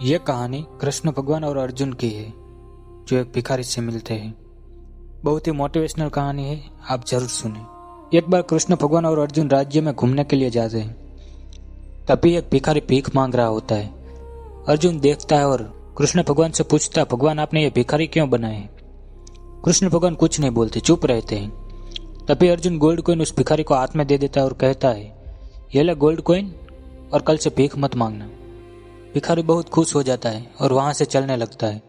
यह कहानी कृष्ण भगवान और अर्जुन की है जो एक भिखारी से मिलते हैं। बहुत ही मोटिवेशनल कहानी है, आप जरूर सुने। एक बार कृष्ण भगवान और अर्जुन राज्य में घूमने के लिए जाते हैं। तभी एक भिखारी भीख मांग रहा होता है। अर्जुन देखता है और कृष्ण भगवान से पूछता है, भगवान आपने ये भिखारी क्यों बनाए हैं? कृष्ण भगवान कुछ नहीं बोलते, चुप रहते हैं। तभी अर्जुन गोल्ड कॉइन उस भिखारी को हाथ में दे देता है और कहता है, ये ले गोल्ड कॉइन और कल से भीख मत मांगना। भिखारी बहुत खुश हो जाता है और वहां से चलने लगता है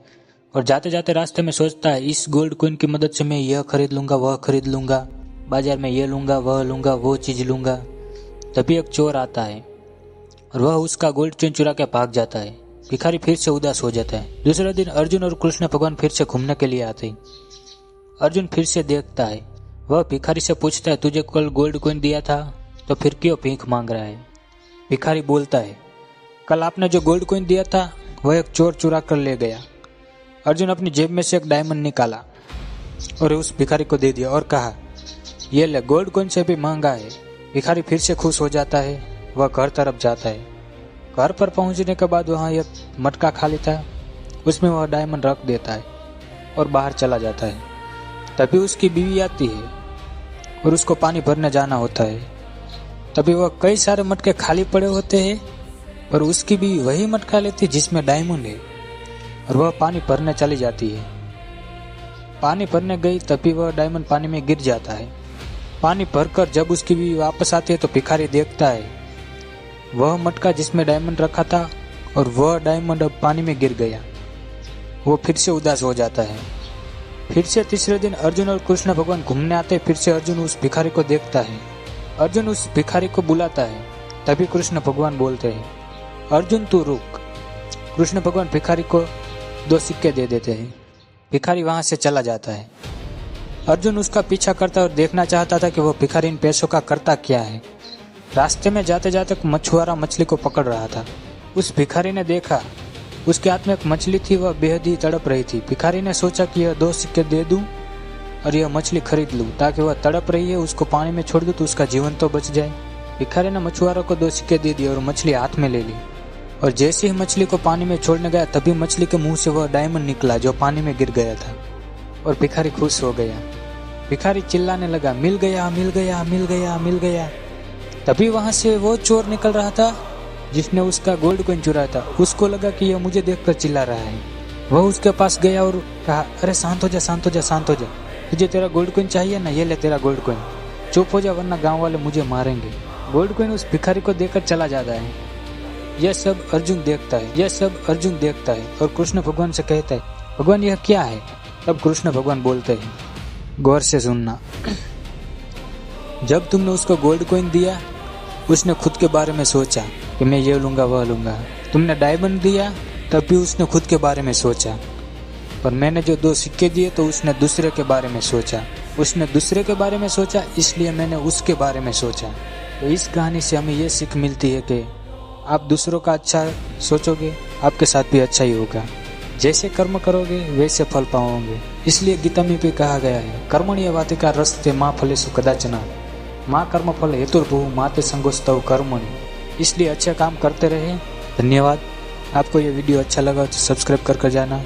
और जाते जाते रास्ते में सोचता है, इस गोल्ड कॉइन की मदद से मैं यह खरीद लूंगा, वह खरीद लूंगा, बाजार में यह लूंगा, वो चीज लूंगा। तभी एक चोर आता है और वह उसका गोल्ड कॉइन चुरा के भाग जाता है। भिखारी फिर से उदास हो जाता है। दूसरे दिन अर्जुन और कृष्ण भगवान फिर से घूमने के लिए आते हैं। अर्जुन फिर से देखता है, वह भिखारी से पूछता है, तुझे कल गोल्ड कॉइन दिया था तो फिर क्यों भीख मांग रहा है? भिखारी बोलता है, कल आपने जो गोल्ड कॉइन दिया था वह एक चोर चुरा कर ले गया। अर्जुन अपनी जेब में से एक डायमंड निकाला और उस भिखारी को दे दिया और कहा, यह ले, गोल्ड कॉइन से भी महंगा है। भिखारी फिर से खुश हो जाता है। वह घर तरफ जाता है। घर पर पहुंचने के बाद वहां एक मटका खाली था, उसमें वह डायमंड रख देता है और बाहर चला जाता है। तभी उसकी बीवी आती है और उसको पानी भरने जाना होता है। तभी वह कई सारे मटके खाली पड़े होते हैं और उसकी भी वही मटका लेती है जिसमें डायमंड है और वह पानी भरने चली जाती है। पानी भरने गई तभी वह डायमंड पानी में गिर जाता है। पानी भरकर जब उसकी भी वापस आती है तो भिखारी देखता है वह मटका जिसमें डायमंड रखा था और वह डायमंड अब पानी में गिर गया। वो फिर से उदास हो जाता है। फिर से तीसरे दिन अर्जुन और कृष्ण भगवान घूमने आते। फिर से अर्जुन उस भिखारी को देखता है। अर्जुन उस भिखारी को बुलाता है। तभी कृष्ण भगवान बोलते हैं, अर्जुन तू रुक। कृष्ण भगवान भिखारी को 2 सिक्के दे देते हैं। भिखारी वहां से चला जाता है। अर्जुन उसका पीछा करता और देखना चाहता था कि वह भिखारी इन पैसों का करता क्या है। रास्ते में जाते जाते मछुआरा मछली को पकड़ रहा था। उस भिखारी ने देखा उसके हाथ में एक मछली थी, वह बेहद ही तड़प रही थी। भिखारी ने सोचा कि यह 2 सिक्के दे दूं और यह मछली खरीद लूं ताकि वह तड़प रही है, उसको पानी में छोड़ दूं तो उसका जीवन तो बच जाए। भिखारी ने मछुआरा को 2 सिक्के दे दिए और मछली हाथ में ले ली और जैसे ही मछली को पानी में छोड़ने गया तभी मछली के मुंह से वह डायमंड निकला जो पानी में गिर गया था और भिखारी खुश हो गया। भिखारी चिल्लाने लगा, मिल गया, मिल गया, मिल गया, मिल गया। तभी वहां से वो चोर निकल रहा था जिसने उसका गोल्ड कॉइन चुराया था। उसको लगा कि यह मुझे देखकर चिल्ला रहा है। वह उसके पास गया और कहा, अरे शांत हो जा, शांत हो जा, शांत हो जा। तुझे तेरा गोल्ड कॉइन चाहिए ना, ये ले तेरा गोल्ड कॉइन। चुप हो जा वरना गाँव वाले मुझे मारेंगे। गोल्ड कॉइन उस भिखारी को देकर चला जाता है। यह सब अर्जुन देखता है, यह सब अर्जुन देखता है और कृष्ण भगवान से कहता है, भगवान यह क्या है? तब कृष्ण भगवान बोलते हैं, गौर से सुनना। जब तुमने उसको गोल्ड कॉइन दिया उसने खुद के बारे में सोचा कि मैं ये लूंगा, वह लूंगा। तुमने डायमंड दिया तब भी उसने खुद के बारे में सोचा। पर मैंने जो 2 सिक्के दिए तो उसने दूसरे के बारे में सोचा। उसने दूसरे के बारे में सोचा इसलिए मैंने उसके बारे में सोचा। तो इस कहानी से हमें ये सीख मिलती है कि आप दूसरों का अच्छा सोचोगे, आपके साथ भी अच्छा ही होगा। जैसे कर्म करोगे वैसे फल पाओगे। इसलिए गीता में भी कहा गया है, कर्मण्येवाधिका रस्ते माँ फलेषु कदाचन माँ कर्म फल हेतुर्भुः माते संगोस्तव कर्मणि। इसलिए अच्छे काम करते रहे। धन्यवाद। आपको ये वीडियो अच्छा लगा तो सब्सक्राइब कर जाना।